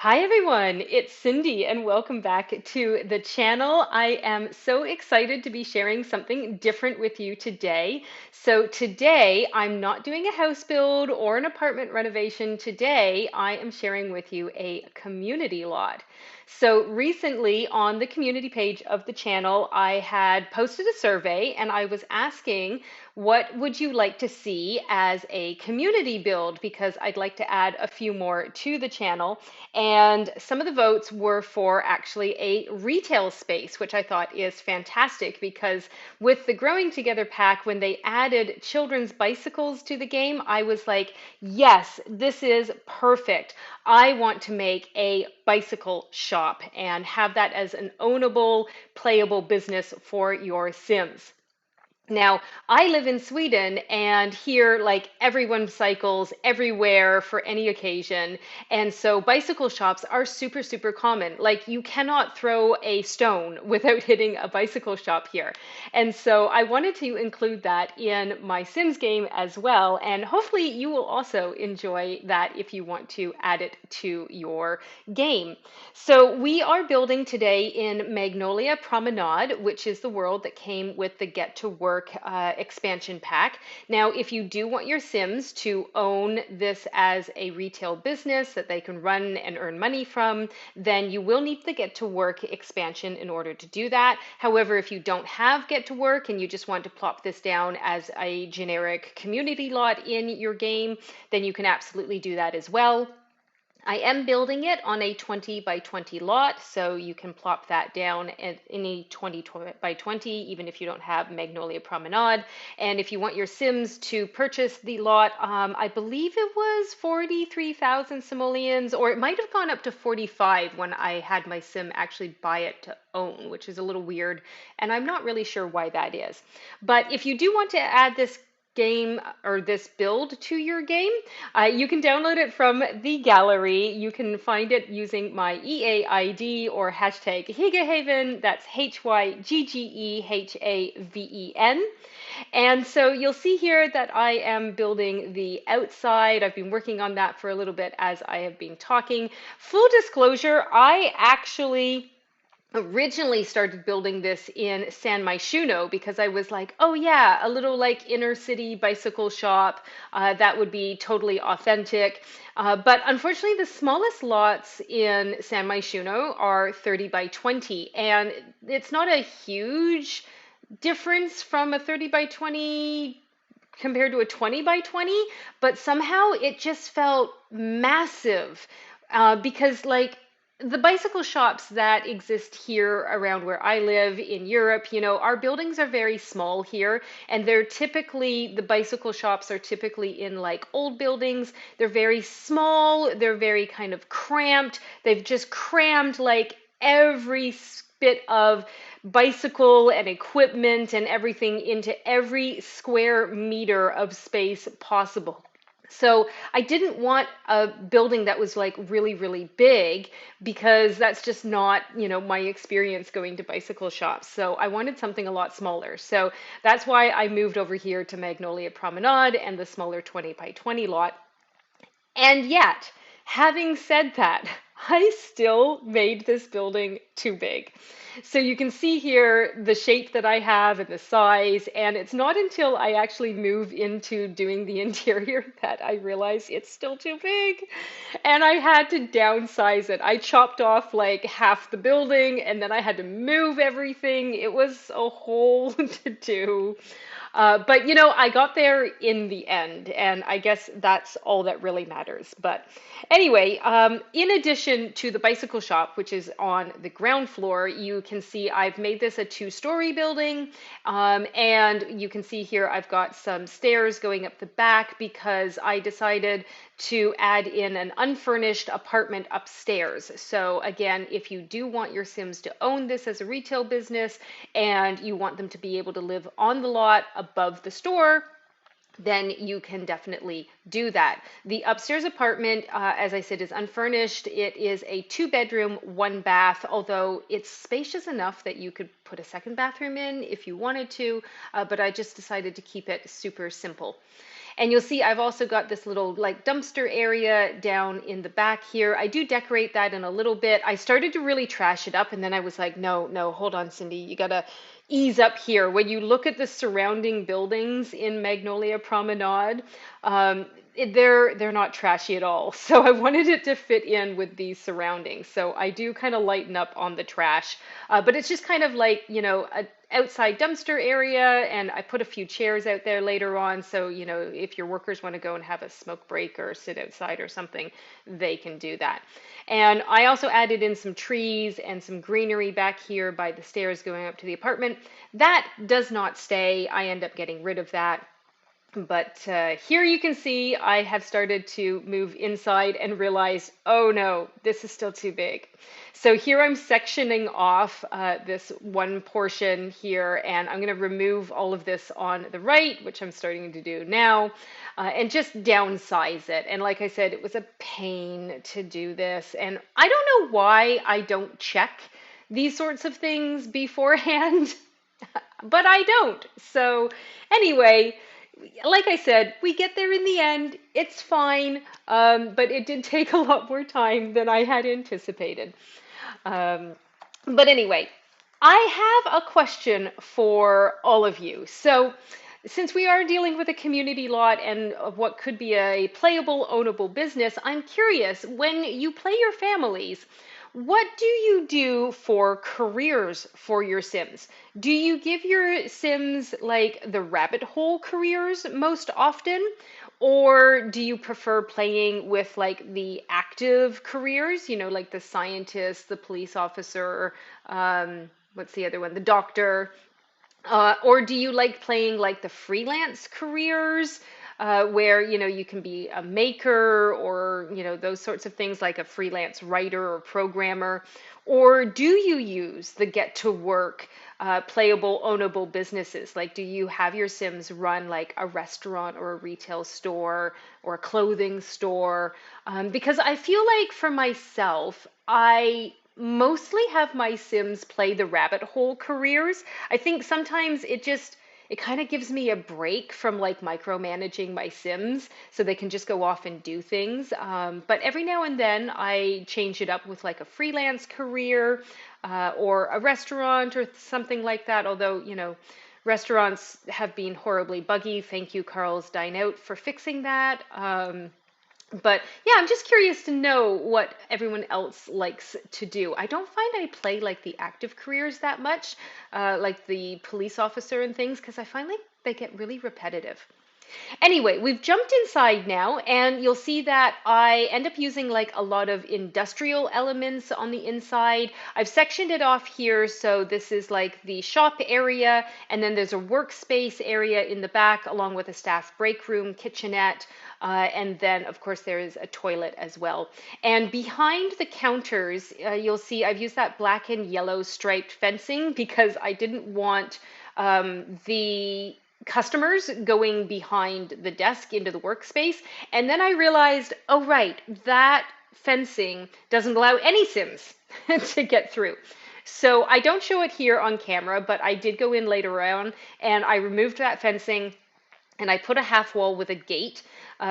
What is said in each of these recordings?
Hi everyone, it's Cindy and welcome back to the channel. I am so excited to be sharing something different with you today. So today I'm not doing a house build or an apartment renovation. Today I am sharing with you a community lot. So recently on the community page of the channel, I had posted a survey and I was asking what would you like to see as a community build because I'd like to add a few more to the channel. And some of the votes were for actually a retail space, which I thought is fantastic because with the Growing Together pack, when they added children's bicycles to the game, I was like, yes, this is perfect. I want to make a bicycle shop and have that as an ownable, playable business for your Sims. Now, I live in Sweden, and here, like, everyone cycles everywhere for any occasion. And so bicycle shops are super, super common. Like, you cannot throw a stone without hitting a bicycle shop here. And so I wanted to include that in my Sims game as well. And hopefully, you will also enjoy that if you want to add it to your game. So we are building today in Magnolia Promenade, which is the world that came with the Get to Work expansion pack. Now, if you do want your Sims to own this as a retail business that they can run and earn money from, then you will need the Get to Work expansion in order to do that. However, if you don't have Get to Work and you just want to plop this down as a generic community lot in your game, then you can absolutely do that as well. I am building it on a 20 by 20 lot, so you can plop that down at any 20 by 20, even if you don't have Magnolia Promenade. And if you want your Sims to purchase the lot, I believe it was 43,000 simoleons, or it might have gone up to 45 when I had my Sim actually buy it to own, which is a little weird, and I'm not really sure why that is. But if you do want to add this game or this build to your game, you can download it from the gallery. You can find it using my EA ID or hashtag Hyggehaven. That's HYGGEHAVEN. And so you'll see here that I am building the outside. I've been working on that for a little bit as I have been talking. Full disclosure, I actually originally started building this in San Myshuno because I was like, oh yeah, a little like inner city bicycle shop. That would be totally authentic. But unfortunately, the smallest lots in San Myshuno are 30 by 20. And it's not a huge difference from a 30 by 20 compared to a 20 by 20, but somehow it just felt massive because, like, the bicycle shops that exist here around where I live in Europe, our buildings are very small here, and the bicycle shops are typically in like old buildings. They're very small, they're very kind of cramped. They've just crammed like every bit of bicycle and equipment and everything into every square meter of space possible. So I didn't want a building that was like really, really big because that's just not, my experience going to bicycle shops. So I wanted something a lot smaller. So that's why I moved over here to Magnolia Promenade and the smaller 20 by 20 lot. And yet, having said that, I still made this building too big. So you can see here the shape that I have and the size, and it's not until I actually move into doing the interior that I realize it's still too big. And I had to downsize it. I chopped off like half the building and then I had to move everything. It was a whole to do. But I got there in the end, and I guess that's all that really matters. But anyway, in addition to the bicycle shop, which is on the ground floor, you can see I've made this a two-story building, and you can see here I've got some stairs going up the back because I decided to add in an unfurnished apartment upstairs. So again, if you do want your Sims to own this as a retail business and you want them to be able to live on the lot above the store, then you can definitely do that. The upstairs apartment, as I said, is unfurnished. It is a 2-bedroom, 1-bath, although it's spacious enough that you could put a second bathroom in if you wanted to, but I just decided to keep it super simple. And you'll see I've also got this little like dumpster area down in the back here. I do decorate that in a little bit. I started to really trash it up, and then I was like, no, no, hold on, Cindy, you gotta ease up here. When you look at the surrounding buildings in Magnolia Promenade, they're not trashy at all. So I wanted it to fit in with these surroundings. So I do kind of lighten up on the trash, but it's just kind of like, a outside dumpster area, and I put a few chairs out there later on. So, if your workers want to go and have a smoke break or sit outside or something, they can do that. And I also added in some trees and some greenery back here by the stairs going up to the apartment. That does not stay. I end up getting rid of that. But here you can see I have started to move inside and realize, oh no, this is still too big. So here I'm sectioning off this one portion here, and I'm going to remove all of this on the right, which I'm starting to do now, and just downsize it. And like I said, it was a pain to do this, and I don't know why I don't check these sorts of things beforehand, but I don't. So anyway, like I said, we get there in the end. It's fine, but it did take a lot more time than I had anticipated. Um, but anyway, I have a question for all of you. So, since we are dealing with a community lot and what could be a playable, ownable business, I'm curious, when you play your families, what do you do for careers for your Sims? Do you give your Sims like the rabbit hole careers most often? Or do you prefer playing with like the active careers, like the scientist, the police officer, what's the other one, the doctor? Or do you like playing like the freelance careers, where you can be a maker or those sorts of things like a freelance writer or programmer? Or do you use the get to work, playable, ownable businesses? Like, do you have your Sims run like a restaurant or a retail store or a clothing store? Because I feel like for myself, I mostly have my Sims play the rabbit hole careers. I think sometimes it kind of gives me a break from like micromanaging my Sims so they can just go off and do things. But every now and then I change it up with like a freelance career, or a restaurant or something like that. Although, restaurants have been horribly buggy. Thank you, Carl's Dine Out, for fixing that. But yeah, I'm just curious to know what everyone else likes to do. I don't find I play like the active careers that much, like the police officer and things, because I find like they get really repetitive. Anyway, we've jumped inside now, and you'll see that I end up using like a lot of industrial elements on the inside. I've sectioned it off here, so this is like the shop area, and then there's a workspace area in the back, along with a staff break room, kitchenette, and then of course there is a toilet as well. And behind the counters, you'll see I've used that black and yellow striped fencing because I didn't want the customers going behind the desk into the workspace. And then I realized, oh, right, that fencing doesn't allow any Sims to get through. So I don't show it here on camera, but I did go in later on and I removed that fencing and I put a half wall with a gate.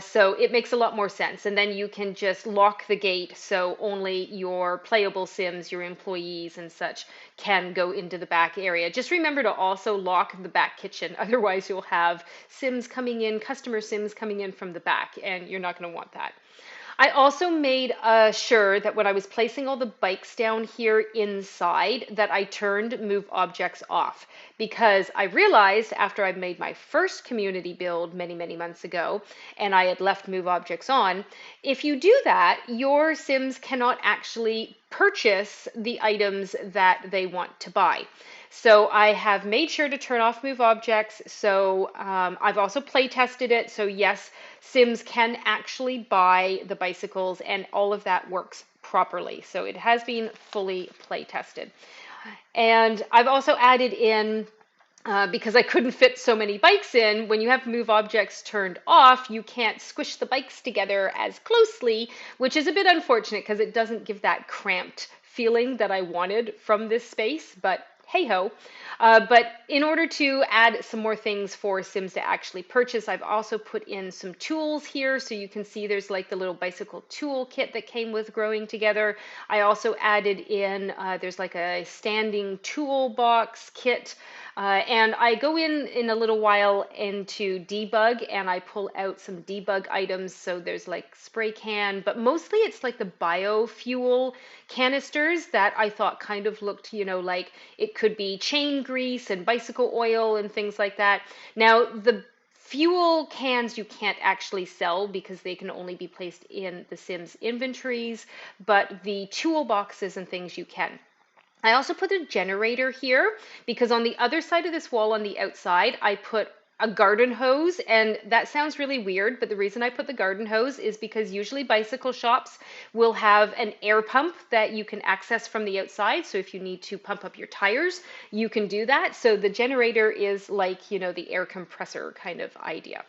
So it makes a lot more sense. And then you can just lock the gate so only your playable Sims, your employees and such, can go into the back area. Just remember to also lock the back kitchen. Otherwise, you'll have Sims coming in, customer Sims coming in from the back, and you're not going to want that. I also made sure that when I was placing all the bikes down here inside that I turned move objects off, because I realized after I made my first community build many, many months ago and I had left move objects on, if you do that, your Sims cannot actually purchase the items that they want to buy. So I have made sure to turn off move objects. So I've also play tested it. So yes, Sims can actually buy the bicycles and all of that works properly. So it has been fully play tested. And I've also added in, because I couldn't fit so many bikes in, when you have move objects turned off, you can't squish the bikes together as closely, which is a bit unfortunate because it doesn't give that cramped feeling that I wanted from this space. But hey ho. But in order to add some more things for Sims to actually purchase, I've also put in some tools here. So you can see there's like the little bicycle tool kit that came with Growing Together. I also added in, there's like a standing toolbox kit. And I go in a little while into debug and I pull out some debug items. So there's like spray can, but mostly it's like the biofuel canisters that I thought kind of looked, like it could be chain grease and bicycle oil and things like that. Now, the fuel cans you can't actually sell because they can only be placed in the Sims inventories, but the toolboxes and things you can. I also put a generator here because on the other side of this wall on the outside, I put a garden hose, and that sounds really weird, but the reason I put the garden hose is because usually bicycle shops will have an air pump that you can access from the outside. So if you need to pump up your tires, you can do that. So the generator is like, the air compressor kind of idea.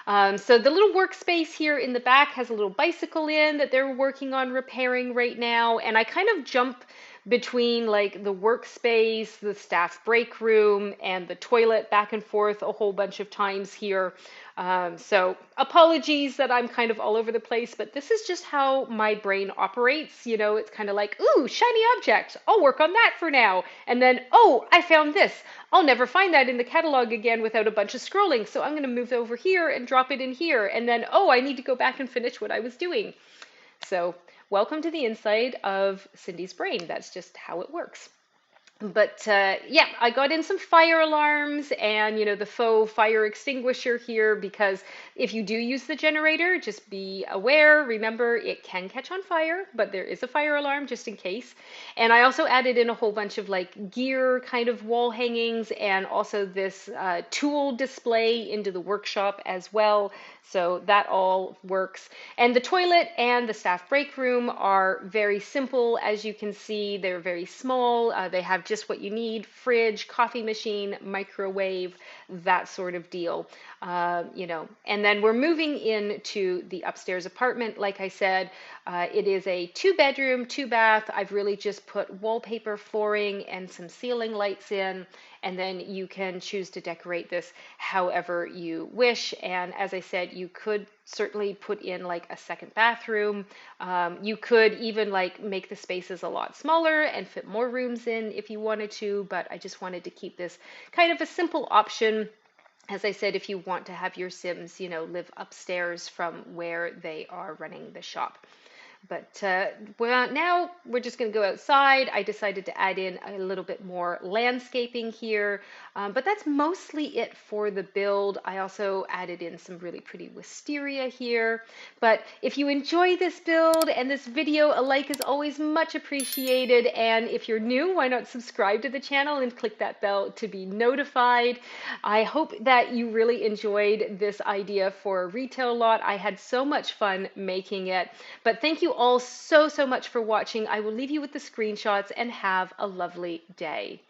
So the little workspace here in the back has a little bicycle in that they're working on repairing right now. And I kind of jump between like the workspace, the staff break room, and the toilet back and forth a whole bunch of times here. So apologies that I'm kind of all over the place, but this is just how my brain operates. It's kind of like, ooh, shiny object. I'll work on that for now. And then, oh, I found this. I'll never find that in the catalog again without a bunch of scrolling. So I'm going to move over here and drop it in here. And then, oh, I need to go back and finish what I was doing. So welcome to the inside of Cindy's brain. That's just how it works. But yeah, I got in some fire alarms and, the faux fire extinguisher here because if you do use the generator, just be aware. Remember, it can catch on fire, but there is a fire alarm just in case. And I also added in a whole bunch of like gear kind of wall hangings and also this tool display into the workshop as well. So that all works. And the toilet and the staff break room are very simple. As you can see, they're very small. They have just what you need: fridge, coffee machine, microwave, that sort of deal. And then we're moving into the upstairs apartment. Like I said, it is a 2-bedroom, 2-bath. I've really just put wallpaper, flooring, and some ceiling lights in. And then you can choose to decorate this however you wish. And as I said, you could certainly put in like a second bathroom. You could even like make the spaces a lot smaller and fit more rooms in if you wanted to, but I just wanted to keep this kind of a simple option. As I said, if you want to have your Sims, live upstairs from where they are running the shop. But now we're just going to go outside. I decided to add in a little bit more landscaping here, but that's mostly it for the build. I also added in some really pretty wisteria here. But if you enjoy this build and this video, a like is always much appreciated. And if you're new, why not subscribe to the channel and click that bell to be notified. I hope that you really enjoyed this idea for a retail lot. I had so much fun making it. But thank you all so much for watching. I will leave you with the screenshots and have a lovely day.